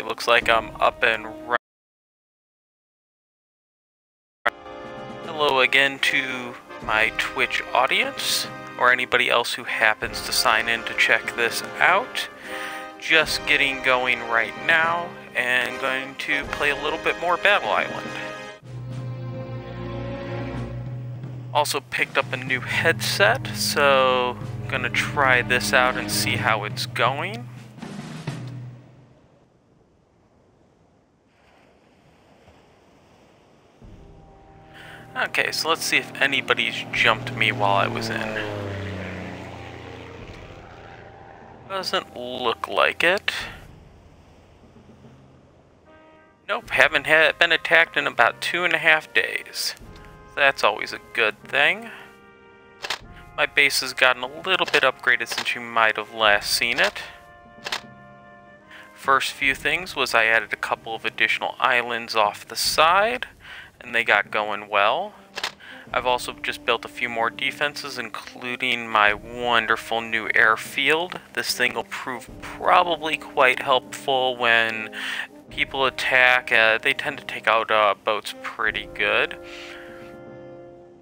looks like I'm up and running. Hello again to my Twitch audience, or anybody else who happens to sign in to check this out. Just getting going right now, and going to play a little bit more Battle Island. Also picked up a new headset, so I'm gonna try this out and see how it's going. Okay, so let's see if anybody's jumped me while I was in. Doesn't look like it. Nope, haven't been attacked in about 2.5 days. That's always a good thing. My base has gotten a little bit upgraded since you might have last seen it. First few things was I added a couple of additional islands off the side, and they got going well. I've also just built a few more defenses, including my wonderful new airfield. This thing will prove probably quite helpful when people attack. They tend to take out boats pretty good.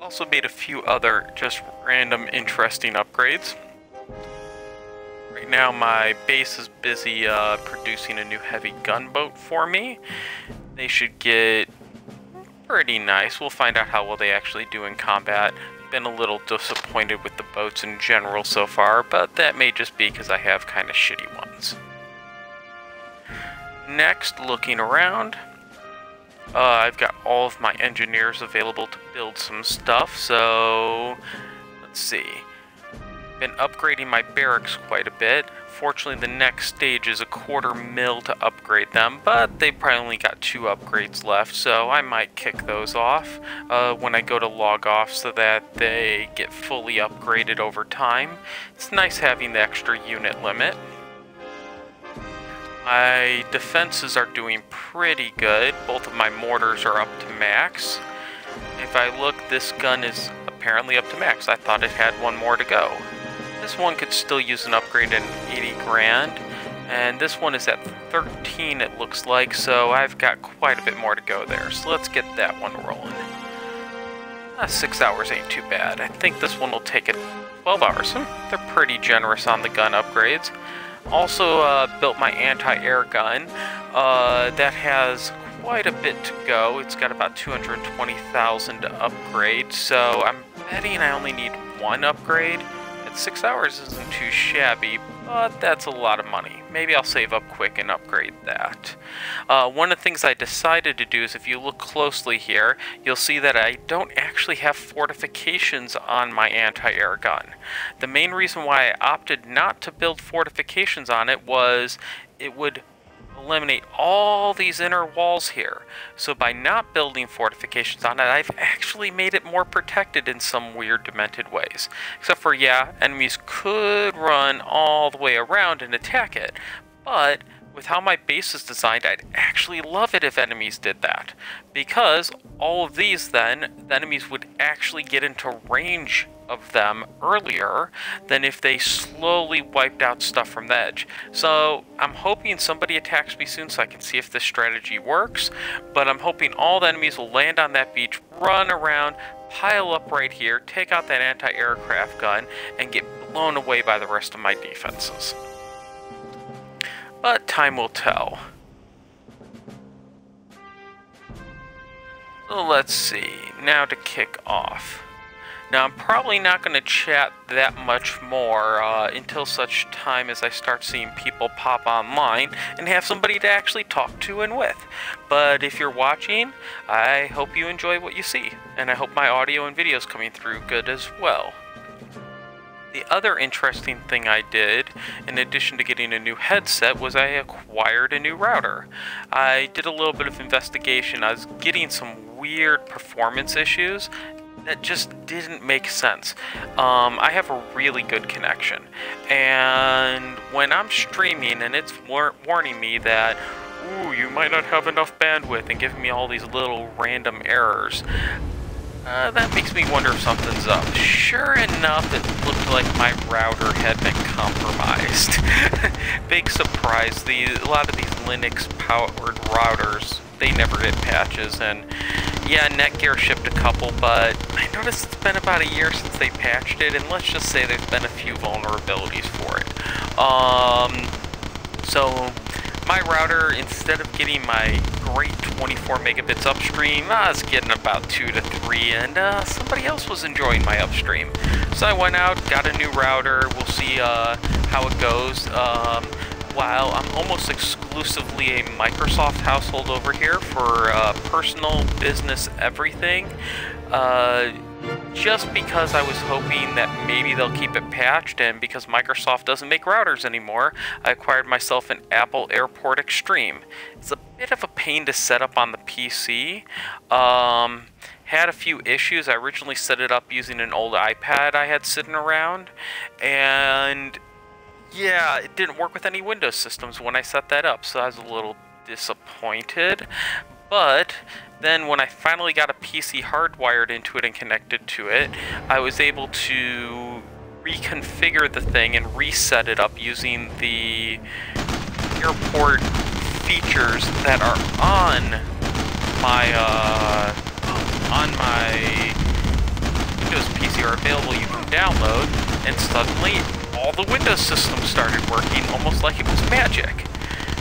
Also made a few other just random interesting upgrades. Right now my base is busy producing a new heavy gunboat for me. They should get pretty nice. We'll find out how well they actually do in combat. Been a little disappointed with the boats in general so far, but that may just be because I have kind of shitty ones. Next, looking around, I've got all of my engineers available to build some stuff, so let's see. Been upgrading my barracks quite a bit. Fortunately, the next stage is a 250,000 to upgrade them, but they probably only got 2 upgrades left, so I might kick those off when I go to log off so that they get fully upgraded over time. It's nice having the extra unit limit. My defenses are doing pretty good. Both of my mortars are up to max. If I look, this gun is apparently up to max. I thought it had one more to go. This one could still use an upgrade at 80 grand, and this one is at 13 it looks like, so I've got quite a bit more to go there. So let's get that one rolling. 6 hours ain't too bad. I think this one will take it 12 hours. They're pretty generous on the gun upgrades. Also built my anti-air gun. That has quite a bit to go. It's got about 220,000 to upgrade, so I'm betting I only need 1 upgrade. 6 hours isn't too shabby, but that's a lot of money. Maybe I'll save up quick and upgrade that. One of the things I decided to do is, if you look closely here, you'll see that I don't actually have fortifications on my anti-air gun. The main reason why I opted not to build fortifications on it was it would eliminate all these inner walls here. So by not building fortifications on it, I've actually made it more protected in some weird demented ways. Except for, yeah, enemies could run all the way around and attack it, but with how my base is designed, I'd actually love it if enemies did that. Because all of these then, the enemies would actually get into range of them earlier than if they slowly wiped out stuff from the edge. So I'm hoping somebody attacks me soon so I can see if this strategy works, but I'm hoping all the enemies will land on that beach, run around, pile up right here, take out that anti-aircraft gun, and get blown away by the rest of my defenses. But time will tell. So let's see, now to kick off. Now, I'm probably not going to chat that much more until such time as I start seeing people pop online and have somebody to actually talk to and with. But if you're watching, I hope you enjoy what you see, and I hope my audio and video is coming through good as well. The other interesting thing I did, in addition to getting a new headset, was I acquired a new router. I did a little bit of investigation. I was getting some weird performance issues that just didn't make sense. I have a really good connection, and when I'm streaming and it's warning me that, ooh, you might not have enough bandwidth, and giving me all these little random errors, That makes me wonder if something's up. Sure enough, it looked like my router had been compromised. Big surprise. A lot of these Linux-powered routers, they never get patches, and yeah, Netgear shipped a couple, but I noticed it's been about a year since they patched it, and let's just say there's been a few vulnerabilities for it. So my router, instead of getting my great 24 megabits upstream, I was getting about 2 to 3, and somebody else was enjoying my upstream. So I went out, got a new router. We'll see how it goes. While I'm almost exclusively a Microsoft household over here for personal, business, everything, just because I was hoping that maybe they'll keep it patched, and because Microsoft doesn't make routers anymore, I acquired myself an Apple Airport Extreme. It's a bit of a pain to set up on the PC. Had a few issues. I originally set it up using an old iPad I had sitting around, and yeah, it didn't work with any Windows systems when I set that up, so I was a little disappointed. But then when I finally got a PC hardwired into it and connected to it, I was able to reconfigure the thing and reset it up using the airport features that are on my Windows PC are available. You can download, and suddenly all the Windows systems started working almost like it was magic.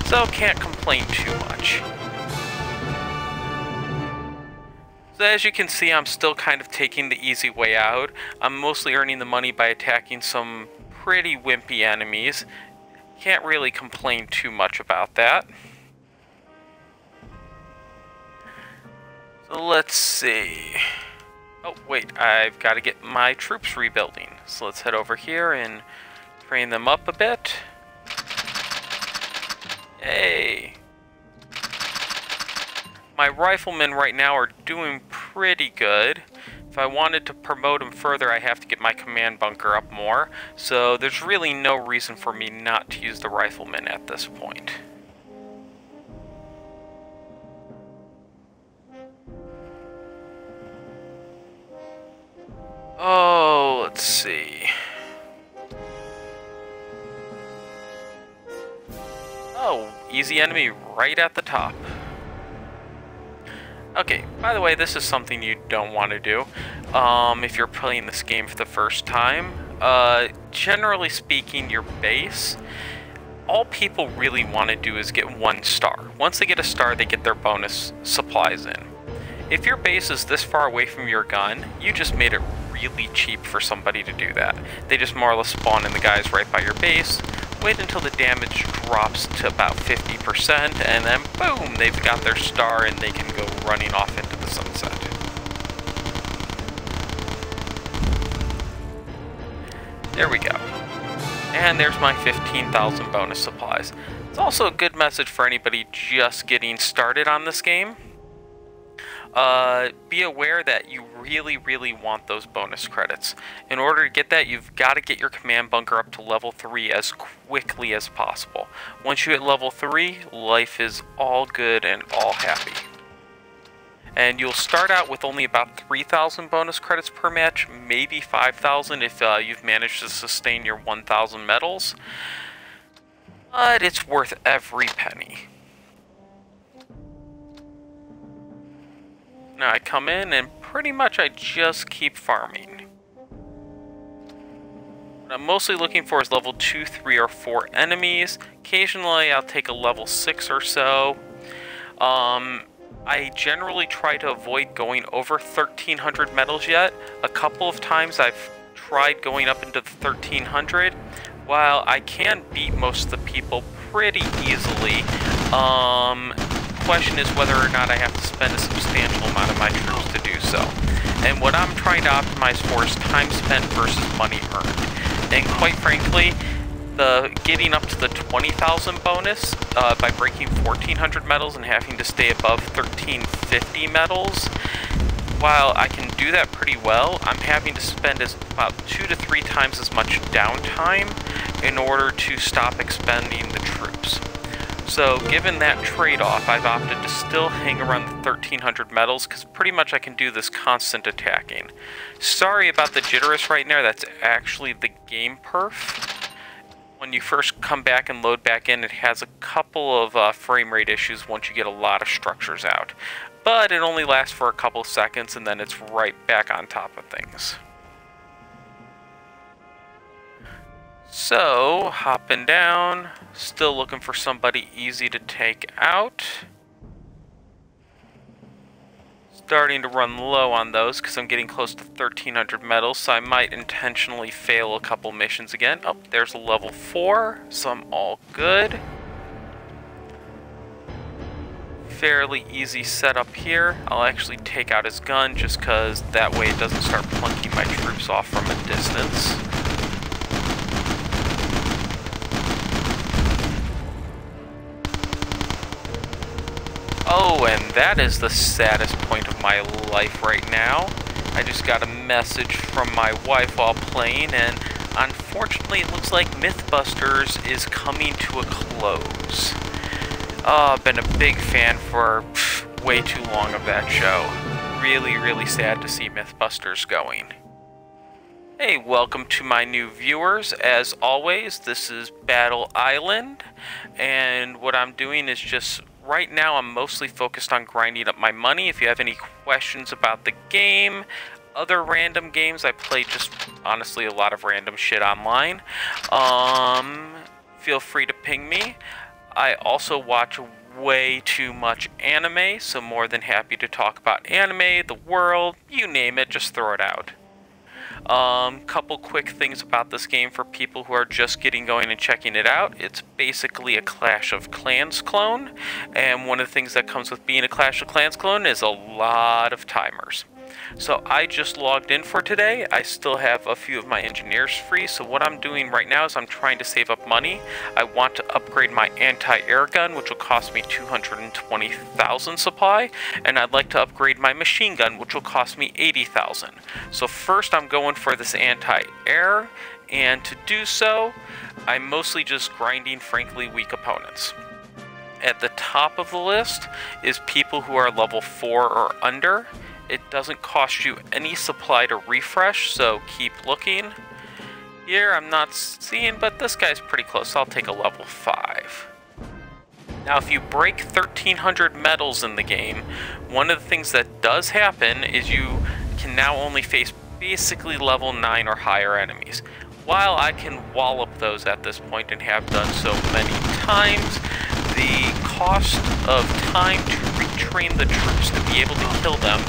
So can't complain too much. So as you can see, I'm still kind of taking the easy way out. I'm mostly earning the money by attacking some pretty wimpy enemies. Can't really complain too much about that. So let's see. Oh wait, I've got to get my troops rebuilding. So let's head over here and train them up a bit. Yay! My riflemen right now are doing pretty good. If I wanted to promote them further, I have to get my command bunker up more. So there's really no reason for me not to use the riflemen at this point. Oh, let's see. Oh, easy enemy right at the top. Okay, by the way, this is something you don't want to do if you're playing this game for the first time. Generally speaking, your base, all people really want to do is get 1 star. Once they get a star, they get their bonus supplies in. If your base is this far away from your gun, you just made it really cheap for somebody to do that. They just more or less spawn in the guys right by your base, wait until the damage drops to about 50%, and then boom, they've got their star and they can go running off into the sunset. There we go. And there's my 15,000 bonus supplies. It's also a good message for anybody just getting started on this game. Be aware that you really want those bonus credits. In order to get that, you've got to get your command bunker up to level 3 as quickly as possible. Once you hit level 3, life is all good and all happy. And you'll start out with only about 3,000 bonus credits per match, maybe 5,000 if you've managed to sustain your 1,000 medals. But it's worth every penny. Now I come in and pretty much I just keep farming. What I'm mostly looking for is level 2, 3, or 4 enemies. Occasionally I'll take a level 6 or so. I generally try to avoid going over 1,300 medals yet. A couple of times I've tried going up into the 1,300. While I can beat most of the people pretty easily, question is whether or not I have to spend a substantial amount of my troops to do so. And what I'm trying to optimize for is time spent versus money earned. And quite frankly, the getting up to the 20,000 bonus by breaking 1,400 medals and having to stay above 1,350 medals, while I can do that pretty well, I'm having to spend about 2 to 3 times as much downtime in order to stop expending the troops. So given that trade-off, I've opted to still hang around the 1300 medals because pretty much I can do this constant attacking. Sorry about the jitters right now, that's actually the game perf. When you first come back and load back in, it has a couple of frame rate issues once you get a lot of structures out. But it only lasts for a couple seconds and then it's right back on top of things. So, hopping down, still looking for somebody easy to take out. Starting to run low on those because I'm getting close to 1300 medals, so I might intentionally fail a couple missions again. Oh, there's a level 4, so I'm all good. Fairly easy setup here. I'll actually take out his gun just because that way it doesn't start plunking my troops off from a distance. Oh, and that is the saddest point of my life right now. I just got a message from my wife while playing, and unfortunately it looks like Mythbusters is coming to a close. Oh, I've been a big fan for way too long of that show. Really, really sad to see Mythbusters going. Hey, welcome to my new viewers. As always, this is Battle Island, and what I'm doing is just right now I'm mostly focused on grinding up my money. If you have any questions about the game, other random games, I play just honestly a lot of random shit online. Feel free to ping me. I also watch way too much anime, so more than happy to talk about anime, the world, you name it, just throw it out. Couple quick things about this game for people who are just getting going and checking it out. It's basically a Clash of Clans clone, and one of the things that comes with being a Clash of Clans clone is a lot of timers. So I just logged in for today. I still have a few of my engineers free, so what I'm doing right now is I'm trying to save up money. I want to upgrade my anti-air gun, which will cost me 220,000 supply, and I'd like to upgrade my machine gun, which will cost me 80,000. So first I'm going for this anti-air, and to do so, I'm mostly just grinding frankly weak opponents. At the top of the list is people who are level 4 or under. It doesn't cost you any supply to refresh, so keep looking. Here I'm not seeing, but this guy's pretty close, so I'll take a level 5. Now if you break 1300 medals in the game, one of the things that does happen is you can now only face basically level 9 or higher enemies. While I can wallop those at this point and have done so many times, the cost of time to retrain the troops to be able to kill them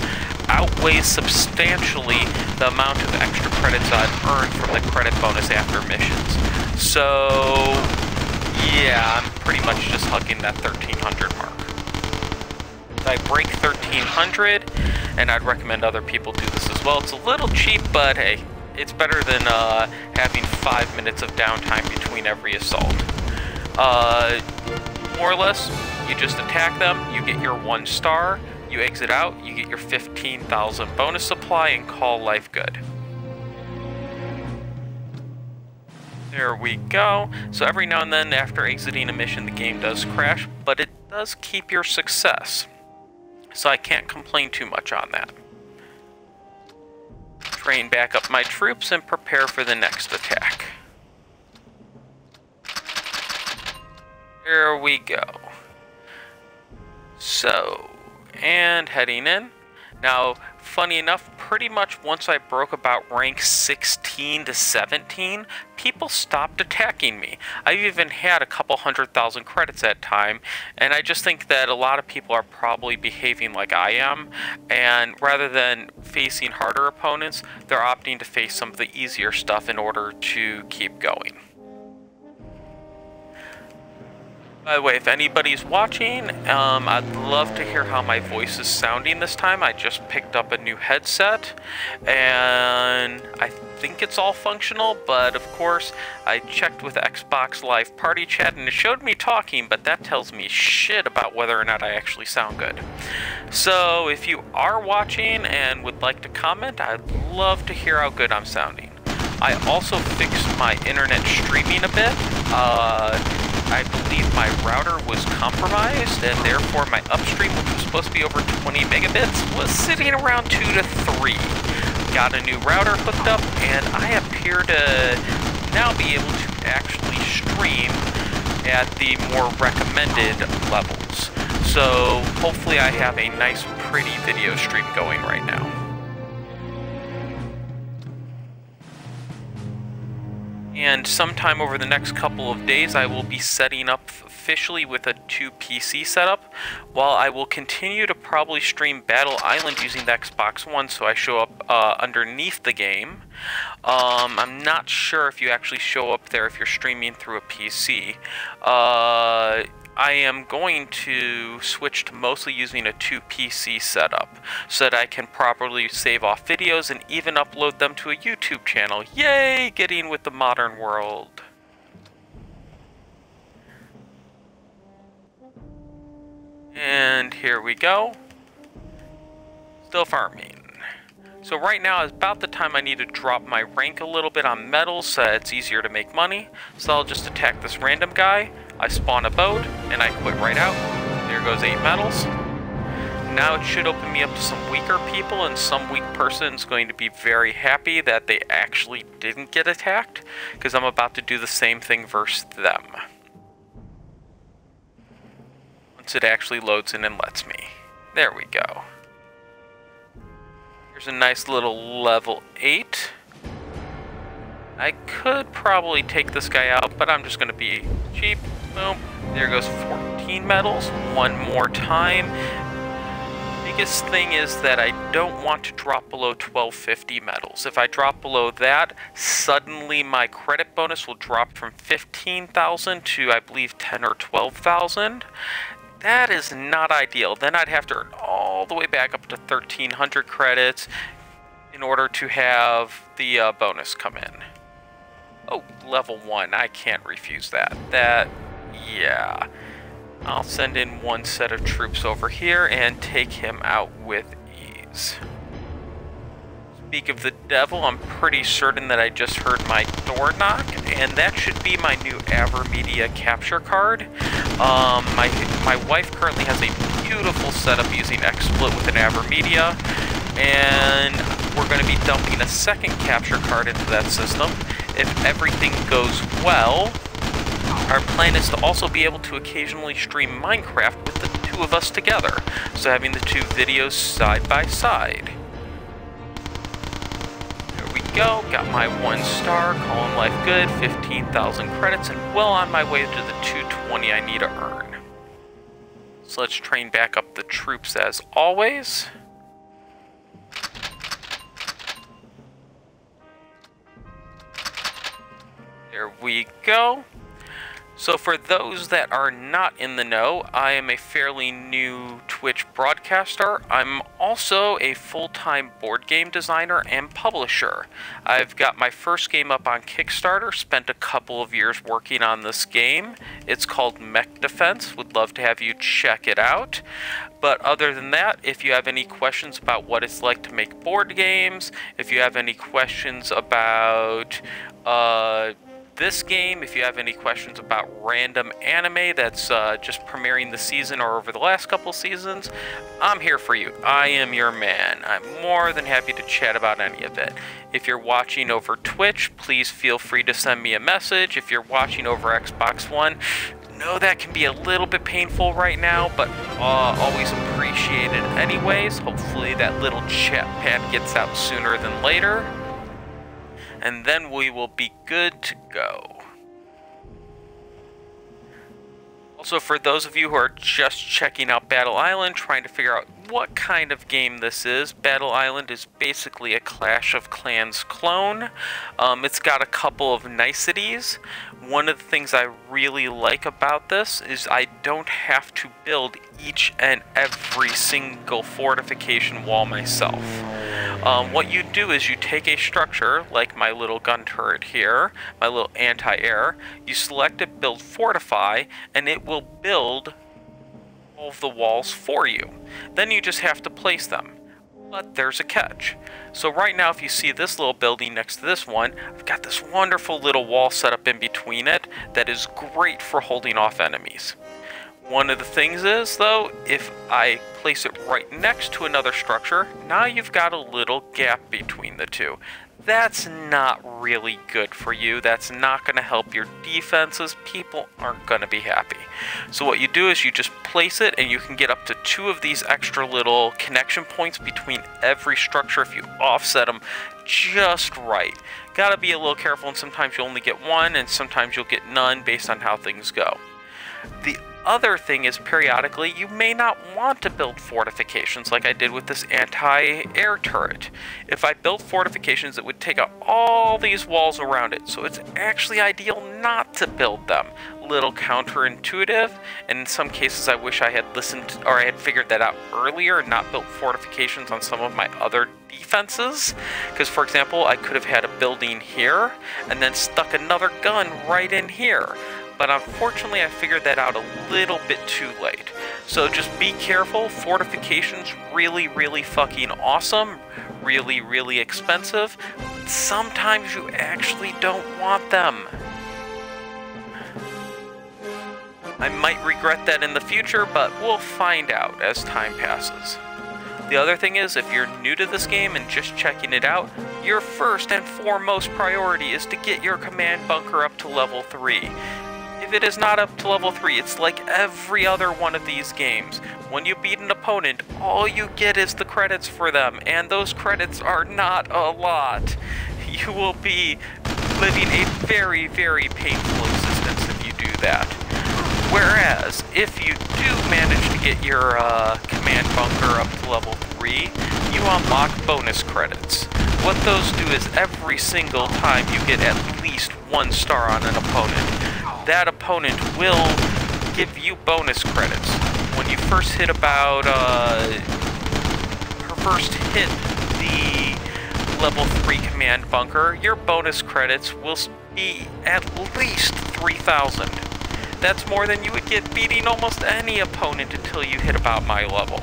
outweighs substantially the amount of extra credits I've earned from the credit bonus after missions. So, yeah, I'm pretty much just hugging that 1300 mark. I break 1300, and I'd recommend other people do this as well. It's a little cheap, but hey, it's better than having 5 minutes of downtime between every assault. More or less, you just attack them, you get your 1 star, you exit out, you get your 15,000 bonus supply, and call life good. There we go. So every now and then after exiting a mission, the game does crash, but it does keep your success. So I can't complain too much on that. Train back up my troops and prepare for the next attack. There we go. So, and heading in. Now, funny enough, pretty much once I broke about rank 16 to 17, people stopped attacking me. I've even had a couple 100,000 credits at time, and I just think that a lot of people are probably behaving like I am, and rather than facing harder opponents, they're opting to face some of the easier stuff in order to keep going. By the way, if anybody's watching, I'd love to hear how my voice is sounding this time. I just picked up a new headset, and I think it's all functional, but of course, I checked with Xbox Live Party Chat, and it showed me talking, but that tells me shit about whether or not I actually sound good. So, if you are watching and would like to comment, I'd love to hear how good I'm sounding. I also fixed my internet streaming a bit. I believe my router was compromised, and therefore my upstream, which was supposed to be over 20 megabits, was sitting around 2 to 3. Got a new router hooked up, and I appear to now be able to actually stream at the more recommended levels. So hopefully I have a nice, pretty video stream going right now. And sometime over the next couple of days, I will be setting up officially with a 2 PC setup, while I will continue to probably stream Battle Island using the Xbox One, so I show up underneath the game. I'm not sure if you actually show up there if you're streaming through a PC. I am going to switch to mostly using a 2 PC setup so that I can properly save off videos and even upload them to a YouTube channel. Yay! Getting with the modern world. And here we go. Still farming. So right now is about the time I need to drop my rank a little bit on metals so that it's easier to make money. So I'll just attack this random guy. I spawn a boat, and I quit right out. There goes 8 metals. Now it should open me up to some weaker people, and some weak person's going to be very happy that they actually didn't get attacked, because I'm about to do the same thing versus them. Once it actually loads in and lets me. There we go. Here's a nice little level 8. I could probably take this guy out, but I'm just going to be cheap. Boom. There goes 14 metals. One more time. Biggest thing is that I don't want to drop below 1250 metals. If I drop below that, suddenly my credit bonus will drop from 15,000 to, I believe, 10 or 12,000. That is not ideal. Then I'd have to earn all the way back up to 1,300 credits in order to have the bonus come in. Oh, level 1. I can't refuse that. Yeah. I'll send in one set of troops over here and take him out with ease. Speak of the devil, I'm pretty certain that I just heard my door knock, and that should be my new AverMedia capture card. My wife currently has a beautiful setup using XSplit with an AverMedia, and we're going to be dumping a second capture card into that system. If everything goes well, our plan is to also be able to occasionally stream Minecraft with the two of us together, so having the two videos side by side. There we go, got my 1 star, calling life good, 15,000 credits, and well on my way to the 220 I need to earn. So let's train back up the troops as always. There we go. So for those that are not in the know, I am a fairly new Twitch broadcaster. I'm also a full-time board game designer and publisher. I've got my first game up on Kickstarter, spent a couple of years working on this game. It's called Mech Defense. Would love to have you check it out. But other than that, if you have any questions about what it's like to make board games, if you have any questions about this game, if you have any questions about random anime that's just premiering the season or over the last couple seasons, I'm here for you. I am your man. I'm more than happy to chat about any of it. If you're watching over Twitch, please feel free to send me a message. If you're watching over Xbox One, know that can be a little bit painful right now, but always appreciated anyways. Hopefully that little chat pad gets out sooner than later, and then we will be good to go. Also, for those of you who are just checking out Battle Island, trying to figure out what kind of game this is, Battle Island is basically a Clash of Clans clone. It's got a couple of niceties. One of the things I really like about this is I don't have to build each and every single fortification wall myself. What you do is you take a structure, like my little gun turret here, my little anti-air, you select it, build fortify, and it will build all of the walls for you. Then you just have to place them. But there's a catch. So right now, if you see this little building next to this one, I've got this wonderful little wall set up in between it that is great for holding off enemies. One of the things is, though, if I place it right next to another structure, now you've got a little gap between the two. That's not really good for you. That's not going to help your defenses. People aren't going to be happy. So what you do is you just place it, and you can get up to 2 of these extra little connection points between every structure if you offset them just right. Gotta be a little careful, and sometimes you'll only get 1, and sometimes you'll get none based on how things go. The other thing is, periodically, you may not want to build fortifications like I did with this anti-air turret. If I built fortifications, it would take out all these walls around it, so it's actually ideal not to build them. Little counterintuitive, and in some cases I wish I had listened, or I had figured that out earlier and not built fortifications on some of my other defenses. Because, for example, I could have had a building here, and then stuck another gun right in here. But unfortunately, I figured that out a little bit too late. So just be careful. Fortifications, really, really fucking awesome. Really, really expensive. Sometimes you actually don't want them. I might regret that in the future, but we'll find out as time passes. The other thing is, if you're new to this game and just checking it out, your first and foremost priority is to get your command bunker up to level 3. If it is not up to level 3, it's like every other one of these games. When you beat an opponent, all you get is the credits for them, and those credits are not a lot. You will be living a very, very painful existence if you do that. Whereas, if you do manage to get your command bunker up to level 3, you unlock bonus credits. What those do is every single time you get at least 1 star on an opponent, that opponent will give you bonus credits. When you first hit about, hit the level 3 command bunker, your bonus credits will be at least 3,000. That's more than you would get beating almost any opponent until you hit about my level.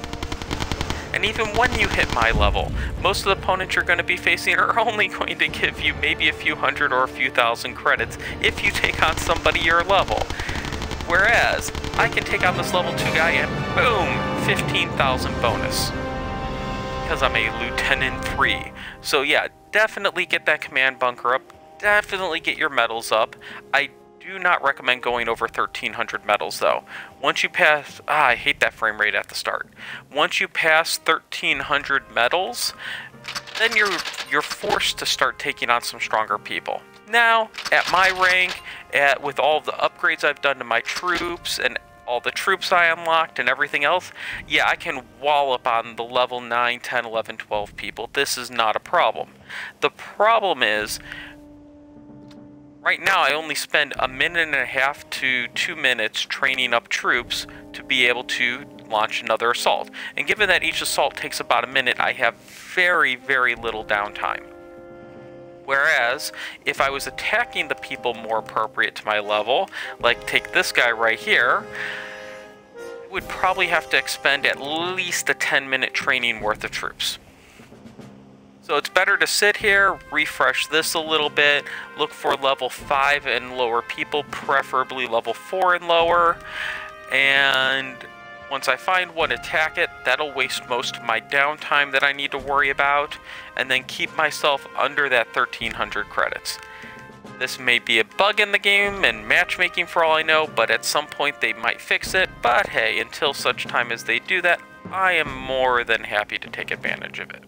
And even when you hit my level, most of the opponents you're going to be facing are only going to give you maybe a few hundred or a few thousand credits if you take on somebody your level. Whereas, I can take on this level 2 guy and boom, 15,000 bonus. Because I'm a Lieutenant 3. So yeah, definitely get that command bunker up. Definitely get your medals up. I do not recommend going over 1,300 medals though. Once you pass, I hate that frame rate at the start. Once you pass 1,300 medals, then you're forced to start taking on some stronger people. Now, at my rank, with all the upgrades I've done to my troops and all the troops I unlocked and everything else, yeah, I can wallop on the level 9, 10, 11, 12 people. This is not a problem. The problem is, right now, I only spend 1.5 minutes to 2 minutes training up troops to be able to launch another assault. And given that each assault takes about a minute, I have very, very little downtime. Whereas, if I was attacking the people more appropriate to my level, like take this guy right here, I would probably have to expend at least a 10-minute training worth of troops. So it's better to sit here, refresh this a little bit, look for level 5 and lower people, preferably level 4 and lower, and once I find one, attack it. That'll waste most of my downtime that I need to worry about, and then keep myself under that 1,300 credits. This may be a bug in the game and matchmaking for all I know, but at some point they might fix it, but hey, until such time as they do that, I am more than happy to take advantage of it.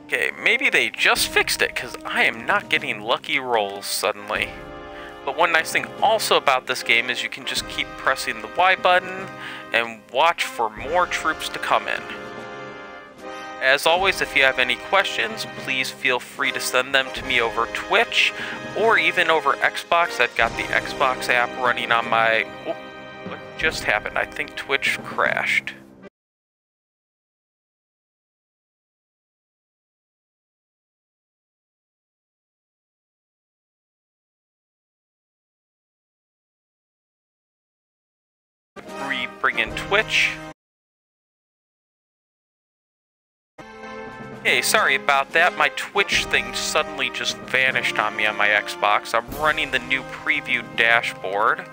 Okay, maybe they just fixed it, because I am not getting lucky rolls suddenly. But one nice thing also about this game is you can just keep pressing the Y button and watch for more troops to come in. As always, if you have any questions, please feel free to send them to me over Twitch or even over Xbox. I've got the Xbox app running on my... Oh, what just happened? I think Twitch crashed. Bring in Twitch. Hey, sorry about that. My Twitch thing suddenly just vanished on me on my Xbox. I'm running the new preview dashboard.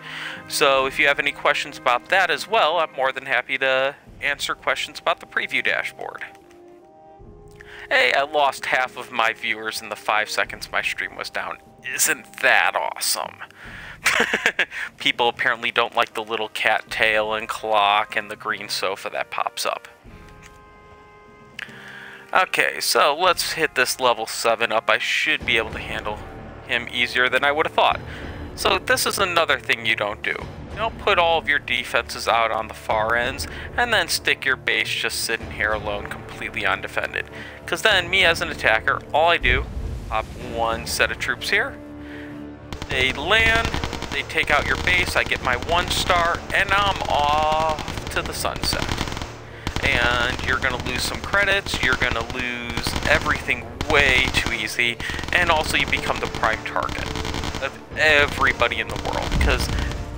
So if you have any questions about that as well, I'm more than happy to answer questions about the preview dashboard. Hey, I lost half of my viewers in the 5 seconds my stream was down. Isn't that awesome? People apparently don't like the little cat tail and clock and the green sofa that pops up. Okay, so let's hit this level 7 up. I should be able to handle him easier than I would have thought. So this is another thing you don't do. You don't put all of your defenses out on the far ends and then stick your base just sitting here alone completely undefended. Because then me as an attacker, all I do, pop one set of troops here. They land, they take out your base, I get my 1 star, and I'm off to the sunset. And you're going to lose some credits, you're going to lose everything way too easy, and also you become the prime target of everybody in the world, because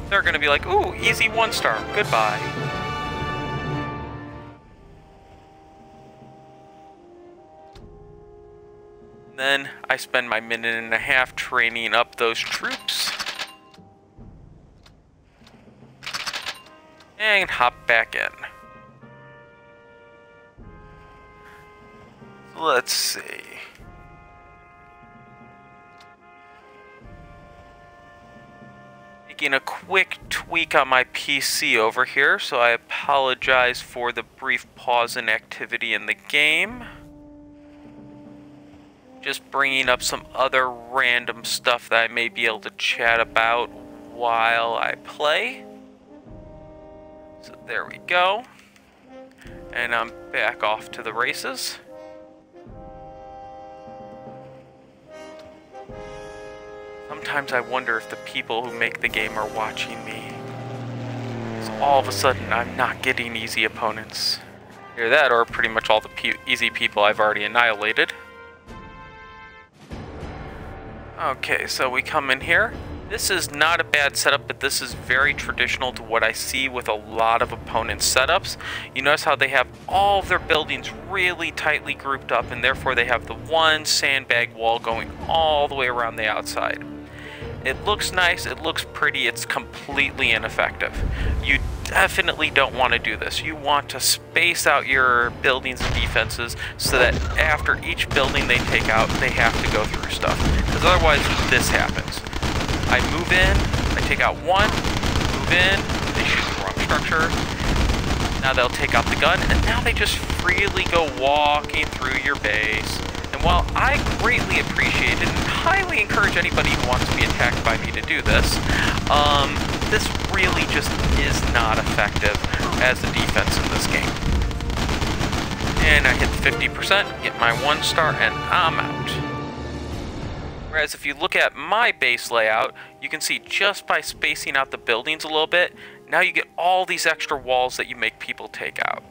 they're going to be like, ooh, easy 1 star, goodbye. Then I spend my 1.5 minutes training up those troops, and hop back in. Let's see. Making a quick tweak on my PC over here, so I apologize for the brief pause in activity in the game. Just bringing up some other random stuff that I may be able to chat about while I play. So there we go. And I'm back off to the races. Sometimes I wonder if the people who make the game are watching me. So all of a sudden, I'm not getting easy opponents. Either that, or pretty much all the easy people I've already annihilated. Okay, so we come in here. This is not a bad setup, but this is very traditional to what I see with a lot of opponents' setups. You notice how they have all of their buildings really tightly grouped up, and therefore they have the one sandbag wall going all the way around the outside. It looks nice, it looks pretty, it's completely ineffective. You definitely don't want to do this. You want to space out your buildings and defenses so that after each building they take out, they have to go through stuff. Because otherwise this happens. I move in, I take out one, move in, they shoot the wrong structure. Now they'll take out the gun, and now they just freely go walking through your base. And while I greatly appreciate it and highly encourage anybody who wants to be attacked by me to do this, this really just is not effective as a defense in this game. And I hit the 50%, get my 1 star, and I'm out. Whereas if you look at my base layout, you can see just by spacing out the buildings a little bit, now you get all these extra walls that you make people take out.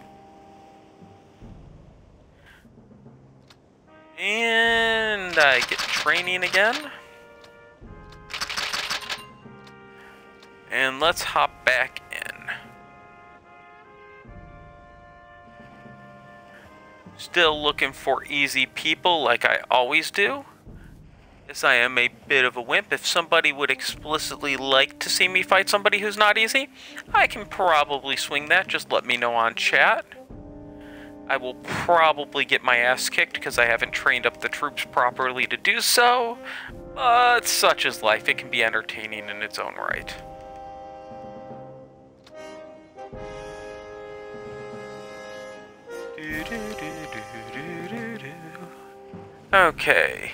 And I get training again. And let's hop back in. Still looking for easy people like I always do. Yes, I am a bit of a wimp. If somebody would explicitly like to see me fight somebody who's not easy, I can probably swing that. Just let me know on chat. I will probably get my ass kicked because I haven't trained up the troops properly to do so, but such is life. It can be entertaining in its own right. Okay.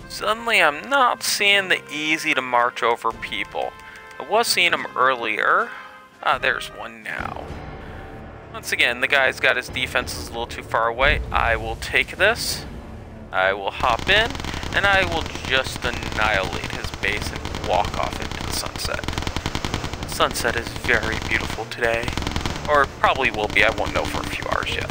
Suddenly I'm not seeing the easy to march over people. I was seeing them earlier. Ah, there's one now. Once again, the guy's got his defenses a little too far away. I will take this. I will hop in, and I will just annihilate his base and walk off into the sunset. The sunset is very beautiful today. Or probably will be, I won't know for a few hours yet.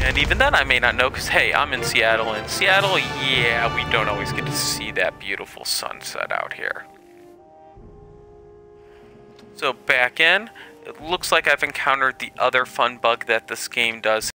And even then I may not know, because hey, I'm in Seattle, and Seattle, yeah, we don't always get to see that beautiful sunset out here. So back in, it looks like I've encountered the other fun bug that this game does.